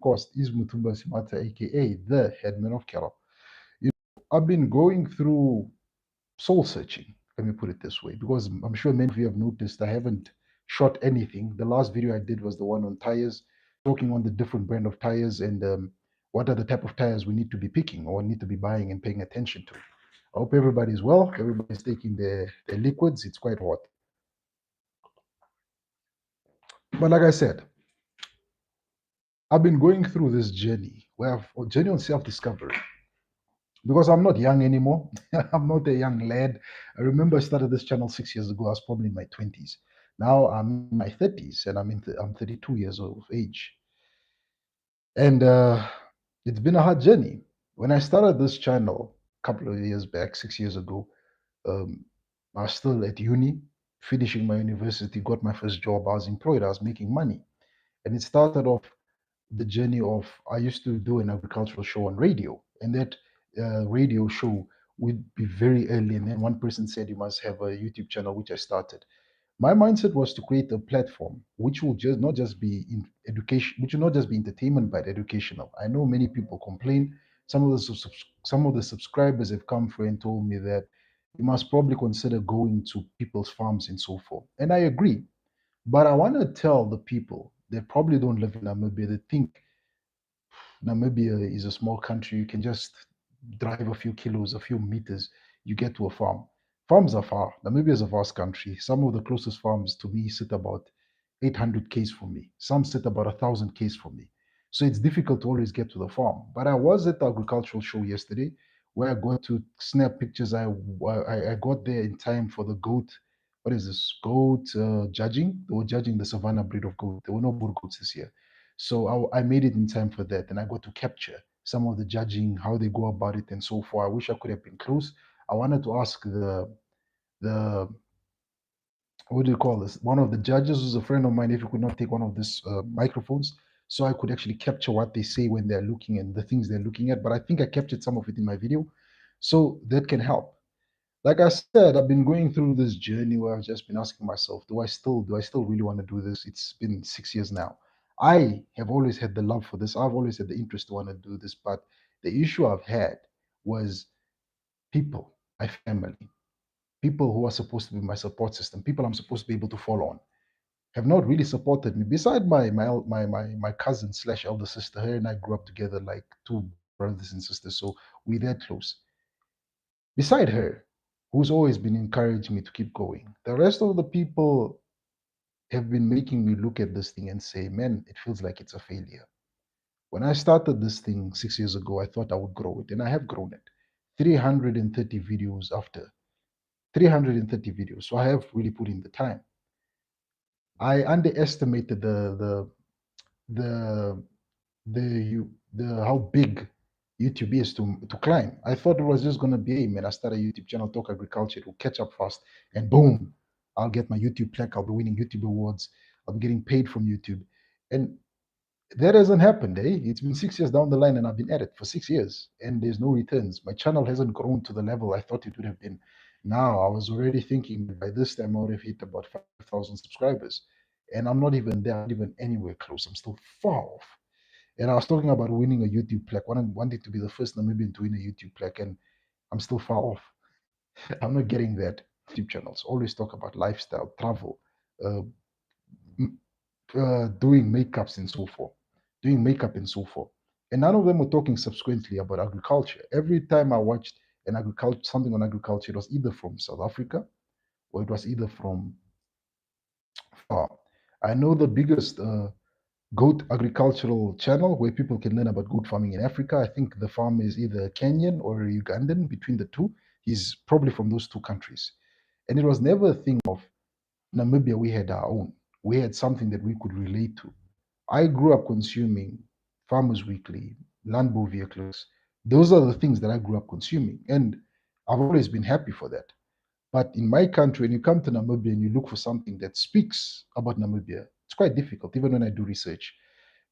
course, is Mutumba Simata, aka the headman of Kerala. I've been going through soul searching, let me put it this way, because I'm sure many of you have noticed I haven't shot anything. The last video I did was the one on tires, talking on the different brand of tires and what are the type of tires we need to be picking or need to be buying and paying attention to. I hope everybody's well. Everybody's taking their liquids. It's quite hot. But like I said, I've been going through this journey where a journey on self-discovery because I'm not young anymore. I'm not a young lad. I remember I started this channel 6 years ago. I was probably in my 20s. Now I'm in my 30s and I'm 32 years of age. And it's been a hard journey. When I started this channel a couple of years back, 6 years ago, um, I was still at uni, finishing my university, got my first job. I was employed, I was making money. And it started off the journey of I used to do an agricultural show on radio, and that radio show would be very early. And then one person said, "You must have a YouTube channel," which I started. My mindset was to create a platform which will just not just be in education, which will not just be entertainment, but educational. I know many people complain. Some of the subscribers have come through and told me that you must probably consider going to people's farms and so forth. And I agree. But I want to tell the people that probably don't live in Namibia, they think Namibia is a small country. You can just drive a few kilos, a few meters, you get to a farm. Farms are far. Namibia is a vast country. Some of the closest farms to me sit about 800 k's from me. Some sit about 1,000 k's from me. So it's difficult to always get to the farm. But I was at the agricultural show yesterday where I got to snap pictures. I got there in time for the goat. What is this? Goat judging. They were judging the savannah breed of goat. There were no bull goats this year. So I made it in time for that, and I got to capture some of the judging, how they go about it, and so forth. I wish I could have been close. I wanted to ask the what do you call this? One of the judges who's a friend of mine, if you could not take one of these microphones, so I could actually capture what they say when they're looking and the things they're looking at. But I think I captured some of it in my video, so that can help. Like I said, I've been going through this journey where I've just been asking myself, do I still really want to do this? It's been 6 years now. I have always had the love for this. I've always had the interest to want to do this, but the issue I've had was people, my family, people who are supposed to be my support system, people I'm supposed to be able to fall on, have not really supported me. Beside my cousin slash elder sister, her and I grew up together like two brothers and sisters, so we're that close. Beside her, who's always been encouraging me to keep going. The rest of the people have been making me look at this thing and say, man, it feels like it's a failure. When I started this thing 6 years ago, I thought I would grow it, and I have grown it. 330 videos after 330 videos. So I have really put in the time. I underestimated the the how big YouTube is to climb. I thought it was just gonna be, hey man, I start a YouTube channel, talk agriculture, it will catch up fast, and boom, I'll get my YouTube plaque, I'll be winning YouTube awards, I'm getting paid from YouTube. And that hasn't happened, eh? It's been 6 years down the line and I've been at it for 6 years and there's no returns. My channel hasn't grown to the level I thought it would have been. Now I was already thinking that by this time I would have hit about 5,000 subscribers. And I'm not even there, I'm not even anywhere close. I'm still far off. And I was talking about winning a YouTube plaque, wanting to be the first Namibian to win a YouTube plaque, and I'm still far off. I'm not getting that. YouTube channels always talk about lifestyle, travel, uh, doing makeups and so forth, doing makeup and so forth. And none of them were talking subsequently about agriculture. Every time I watched an agriculture something on agriculture, it was either from South Africa or it was either from far. I know the biggest goat agricultural channel where people can learn about goat farming in Africa. I think the farm is either Kenyan or Ugandan, between the two. He's probably from those two countries. And it was never a thing of Namibia, we had our own. We had something that we could relate to. I grew up consuming Farmers Weekly, Landbow vehicles. Those are the things that I grew up consuming. And I've always been happy for that. But in my country, when you come to Namibia and you look for something that speaks about Namibia, it's quite difficult, even when I do research.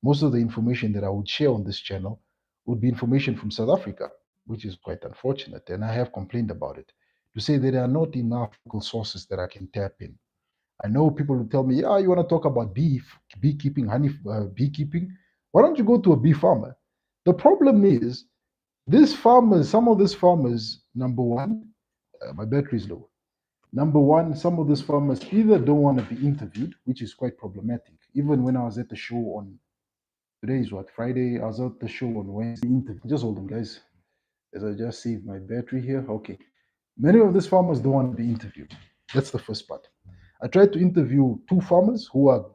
Most of the information that I would share on this channel would be information from South Africa, which is quite unfortunate. And I have complained about it to say that there are not enough local sources that I can tap in. I know people will tell me, yeah, you want to talk about beef, beekeeping, honey, beekeeping. Why don't you go to a beef farmer? The problem is these farmers, some of these farmers, number one, my battery is low. Number one, some of these farmers either don't want to be interviewed, which is quite problematic. Even when I was at the show on today is what, Friday, I was at the show on Wednesday. Interview. Just hold on, guys, as I just save my battery here. Okay. Many of these farmers don't want to be interviewed. That's the first part. I tried to interview two farmers who are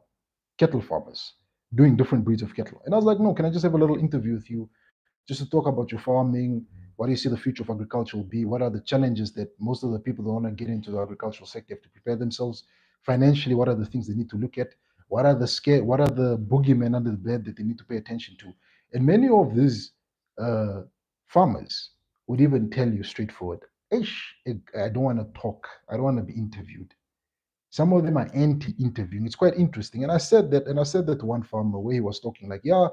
cattle farmers doing different breeds of cattle. And I was like, no, can I just have a little interview with you just to talk about your farming? What do you see the future of agriculture will be? What are the challenges that most of the people that want to get into the agricultural sector have to prepare themselves financially? What are the things they need to look at? What are the scare? What are the boogeymen under the bed that they need to pay attention to? And many of these uh, farmers would even tell you straightforward, Ish, I don't want to talk. I don't want to be interviewed. Some of them are anti-interviewing. It's quite interesting. And I said that to one farmer where he was talking like, yeah,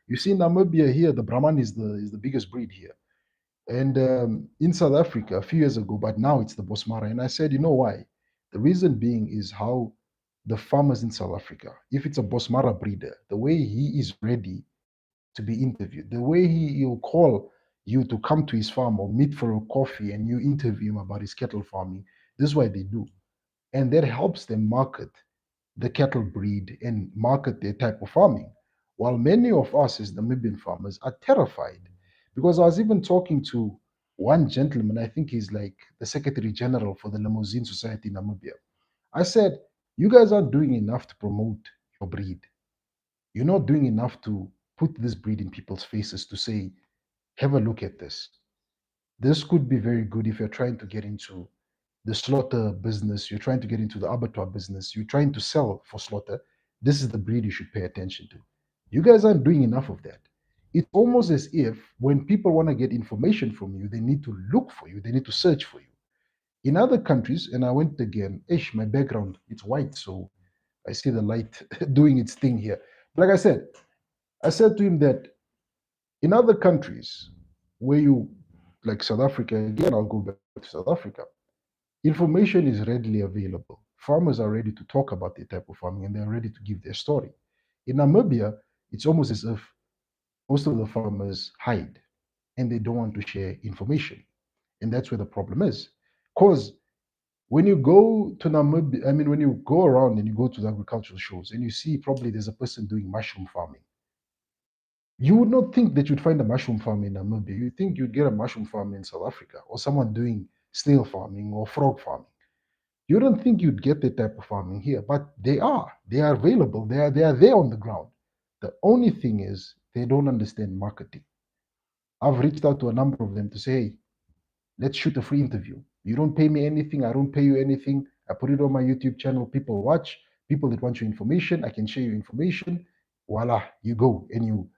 you see Namibia here, the Brahman is the biggest breed here. And in South Africa a few years ago, but now it's the Bosmara. And I said, you know why? The reason being is how the farmers in South Africa, if it's a Bosmara breeder, the way he is ready to be interviewed, the way he'll call you to come to his farm or meet for a coffee and you interview him about his cattle farming, this is why they do. And that helps them market the cattle breed and market their type of farming. While many of us as Namibian farmers are terrified, because I was even talking to one gentleman, I think he's like the Secretary General for the Limousine Society in Namibia. I said, you guys aren't doing enough to promote your breed. You're not doing enough to put this breed in people's faces to say, have a look at this. This could be very good if you're trying to get into the slaughter business, you're trying to get into the abattoir business, you're trying to sell for slaughter. This is the breed you should pay attention to. You guys aren't doing enough of that. It's almost as if when people want to get information from you, they need to look for you, they need to search for you. In other countries, and I went again, ish, my background, it's white, so I see the light doing its thing here. But like I said to him that in other countries where you, like South Africa, again, I'll go back to South Africa. Information is readily available. Farmers are ready to talk about their type of farming and they're ready to give their story. In Namibia, it's almost as if most of the farmers hide and they don't want to share information. And that's where the problem is. Because when you go to Namibia, I mean, when you go around and you go to the agricultural shows and you see probably there's a person doing mushroom farming, you would not think that you'd find a mushroom farm in Namibia. You think you'd get a mushroom farm in South Africa or someone doing snail farming or frog farming. You don't think you'd get that type of farming here, but they are. They are available. They are there on the ground. The only thing is they don't understand marketing. I've reached out to a number of them to say, hey, let's shoot a free interview. You don't pay me anything. I don't pay you anything. I put it on my YouTube channel. People watch. People that want your information, I can share your information. Voila, you go and you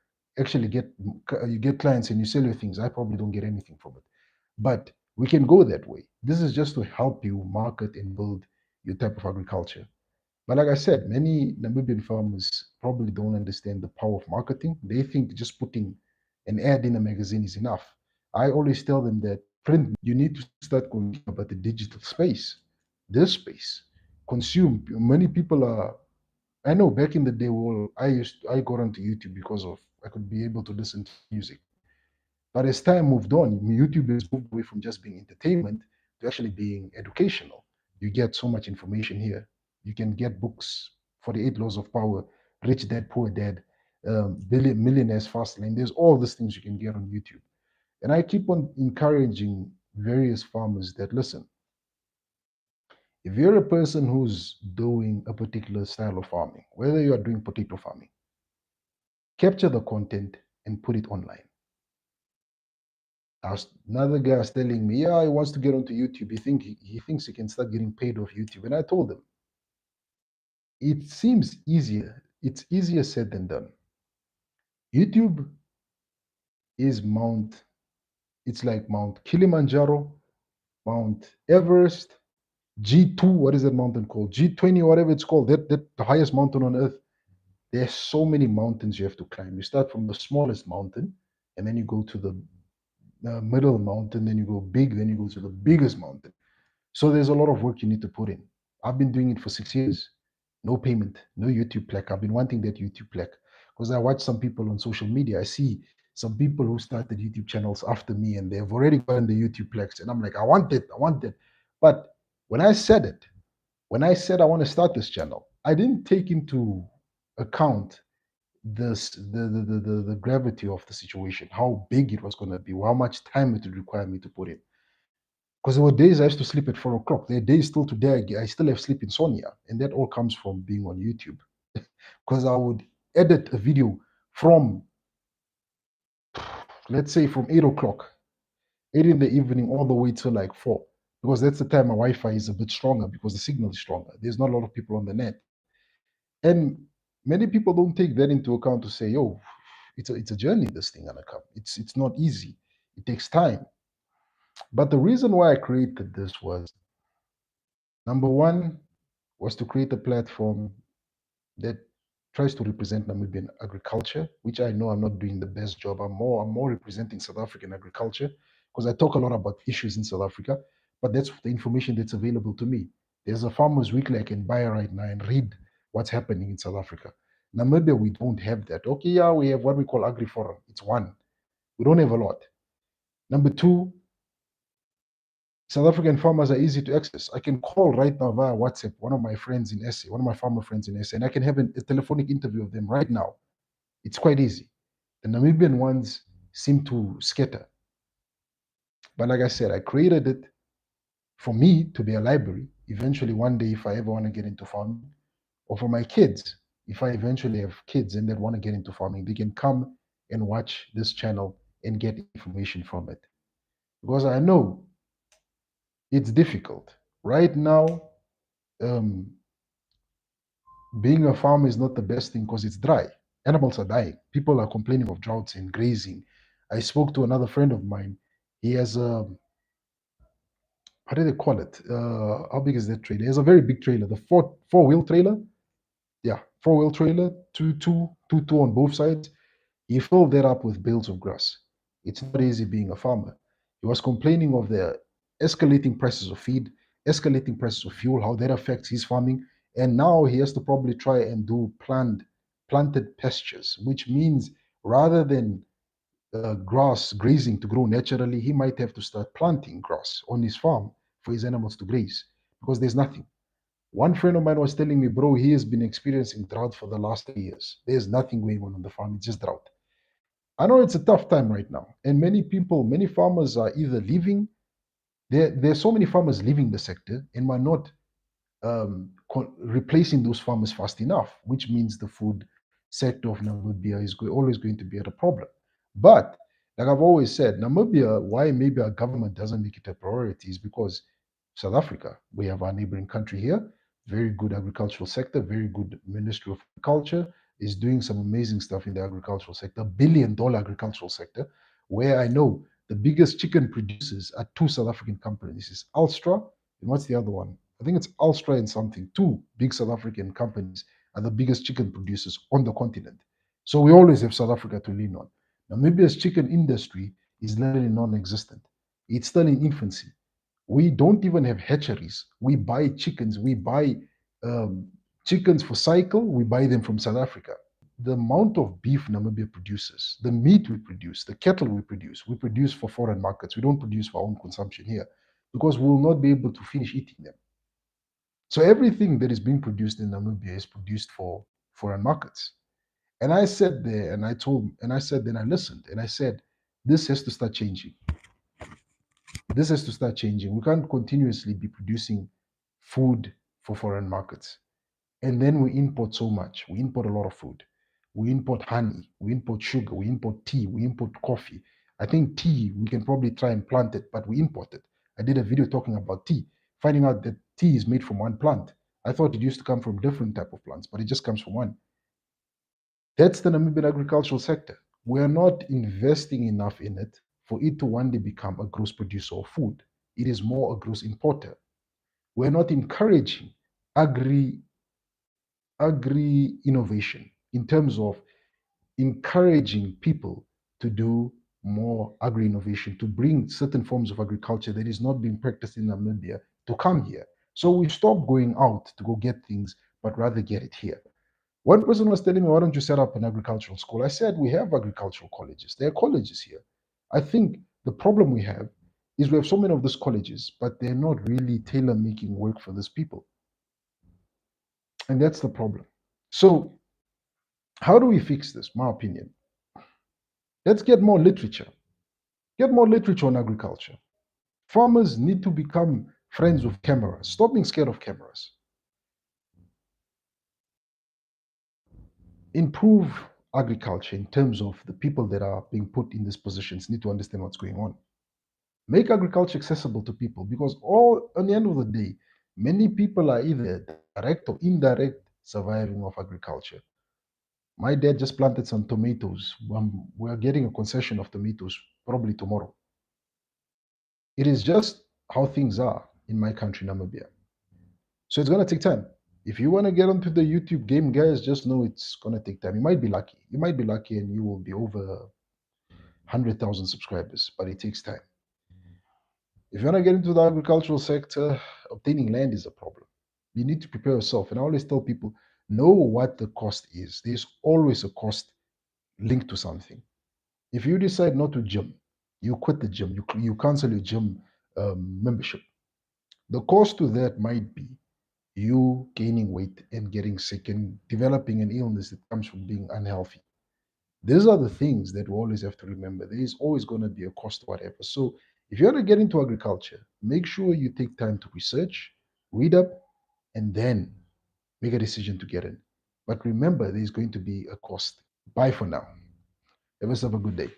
actually get clients and you sell your things. I probably don't get anything from it, but we can go that way. This is just to help you market and build your type of agriculture. But like I said, many Namibian farmers probably don't understand the power of marketing. They think just putting an ad in a magazine is enough. I always tell them that print, you need to start thinking about the digital space, this space. Consume. Many people are. I know back in the day, well, I got onto YouTube because of I could be able to listen to music. But as time moved on, YouTube has moved away from just being entertainment to actually being educational. You get so much information here. You can get books, 48 Laws of Power, Rich Dad, Poor Dad, Millionaires Fast Lane. There's all these things you can get on YouTube. And I keep on encouraging various farmers that listen, if you're a person who's doing a particular style of farming, whether you are doing potato farming, capture the content and put it online. Another guy was telling me, yeah, he wants to get onto YouTube. He thinks he can start getting paid off YouTube. And I told him, it seems easier. It's easier said than done. YouTube is it's like Mount Kilimanjaro, Mount Everest, G2, what is that mountain called? G20, whatever it's called, that the highest mountain on earth. There's so many mountains you have to climb. You start from the smallest mountain, and then you go to the middle mountain, then you go big, then you go to the biggest mountain. So there's a lot of work you need to put in. I've been doing it for 6 years. No payment, no YouTube plaque. I've been wanting that YouTube plaque Because I watch some people on social media. I see some people who started YouTube channels after me and they've already gotten the YouTube plex. And I'm like, I want it, I want it. But when I said it, when I said I want to start this channel, I didn't take into account the gravity of the situation, how big it was going to be, how much time it would require me to put in. Because there were days I used to sleep at 4 o'clock. There are days still today I still have sleep insomnia, and that all comes from being on YouTube. Because I would edit a video from, let's say, from 8 o'clock, 8 in the evening, all the way till like 4, because that's the time my Wi-Fi is a bit stronger because the signal is stronger. There's not a lot of people on the net, and many people don't take that into account to say, "Yo, it's a journey. This thing gonna come. It's not easy. It takes time." But the reason why I created this was, number one, was to create a platform that tries to represent Namibian agriculture, which I know I'm not doing the best job. I'm more representing South African agriculture because I talk a lot about issues in South Africa, but that's the information that's available to me. There's a Farmers Weekly I can buy right now and read what's happening in South Africa. Namibia, we don't have that. Okay, yeah, we have what we call Agri Forum. It's one. We don't have a lot. Number two, South African farmers are easy to access. I can call right now via WhatsApp one of my friends in SA, one of my farmer friends in SA, and I can have a telephonic interview of them right now. It's quite easy. The Namibian ones seem to scatter. But like I said, I created it for me to be a library. Eventually, one day, if I ever want to get into farming, or for my kids, if I eventually have kids and they want to get into farming, they can come and watch this channel and get information from it. Because I know it's difficult. Right now, um, being a farmer is not the best thing because it's dry. Animals are dying. People are complaining of droughts and grazing. I spoke to another friend of mine. He has a, how do they call it? How big is that trailer? He has a very big trailer, the four-wheel trailer. Yeah, four-wheel trailer, two on both sides. He filled that up with bales of grass. It's not easy being a farmer. He was complaining of the escalating prices of feed, escalating prices of fuel, how that affects his farming. And now he has to probably try and do planted pastures, which means rather than grass grazing to grow naturally, he might have to start planting grass on his farm for his animals to graze because there's nothing. One friend of mine was telling me, bro, he has been experiencing drought for the last 3 years. There's nothing going on the farm, it's just drought. I know it's a tough time right now, and many people, many farmers are either leaving. There's so many farmers leaving the sector and are not replacing those farmers fast enough, which means the food sector of Namibia is always going to be at a problem. But like I've always said, Namibia, why maybe our government doesn't make it a priority is because South Africa, we have our neighboring country here, very good agricultural sector, very good Ministry of Agriculture, is doing some amazing stuff in the agricultural sector, $1 billion agricultural sector, where I know the biggest chicken producers are two South African companies. This is Alstra, and what's the other one? I think it's Alstra and something. Two big South African companies are the biggest chicken producers on the continent. So we always have South Africa to lean on. Namibia's chicken industry is literally non-existent. It's still in infancy. We don't even have hatcheries. We buy chickens. We buy um, chickens for cycle. We buy them from South Africa. The amount of beef Namibia produces, the meat the cattle we produce for foreign markets. We don't produce for our own consumption here because we will not be able to finish eating them. So everything that is being produced in Namibia is produced for foreign markets. And I sat there and I said, then I listened and I said, this has to start changing. This has to start changing. We can't continuously be producing food for foreign markets. And then we import so much. We import a lot of food. We import honey, we import sugar, we import tea, we import coffee. I think tea, we can probably try and plant it, but we import it. I did a video talking about tea, finding out that tea is made from one plant. I thought it used to come from different type of plants, but it just comes from one. That's the Namibian agricultural sector. We're not investing enough in it for it to one day become a gross producer of food. It is more a gross importer. We're not encouraging agri agri innovation in terms of encouraging people to do more agri innovation, to bring certain forms of agriculture that is not being practiced in Namibia to come here. So we stop going out to go get things, but rather get it here. One person was telling me, why don't you set up an agricultural school? I said, we have agricultural colleges. There are colleges here. I think the problem we have is we have so many of these colleges, but they're not really tailor making work for these people. And that's the problem. So, how do we fix this? My opinion. Let's get more literature. Get more literature on agriculture. Farmers need to become friends with cameras. Stop being scared of cameras. Improve agriculture in terms of the people that are being put in these positions need to understand what's going on. Make agriculture accessible to people because all on the end of the day, many people are either direct or indirect surviving of agriculture. My dad just planted some tomatoes. We're getting a concession of tomatoes probably tomorrow. It is just how things are in my country, Namibia. So it's gonna take time. If you want to get onto the YouTube game, guys, just know it's gonna take time. You might be lucky. You might be lucky and you will be over 100,000 subscribers, but it takes time. If you want to get into the agricultural sector, obtaining land is a problem. You need to prepare yourself. And I always tell people, know what the cost is. There's always a cost linked to something. If you decide not to gym, you quit the gym, you cancel your gym membership. The cost to that might be you gaining weight and getting sick and developing an illness that comes from being unhealthy. These are the things that we always have to remember. There is always going to be a cost, whatever. So if you want to get into agriculture, make sure you take time to research, read up, and then make a decision to get in. But remember, there's going to be a cost. Bye for now. Have yourself a good day.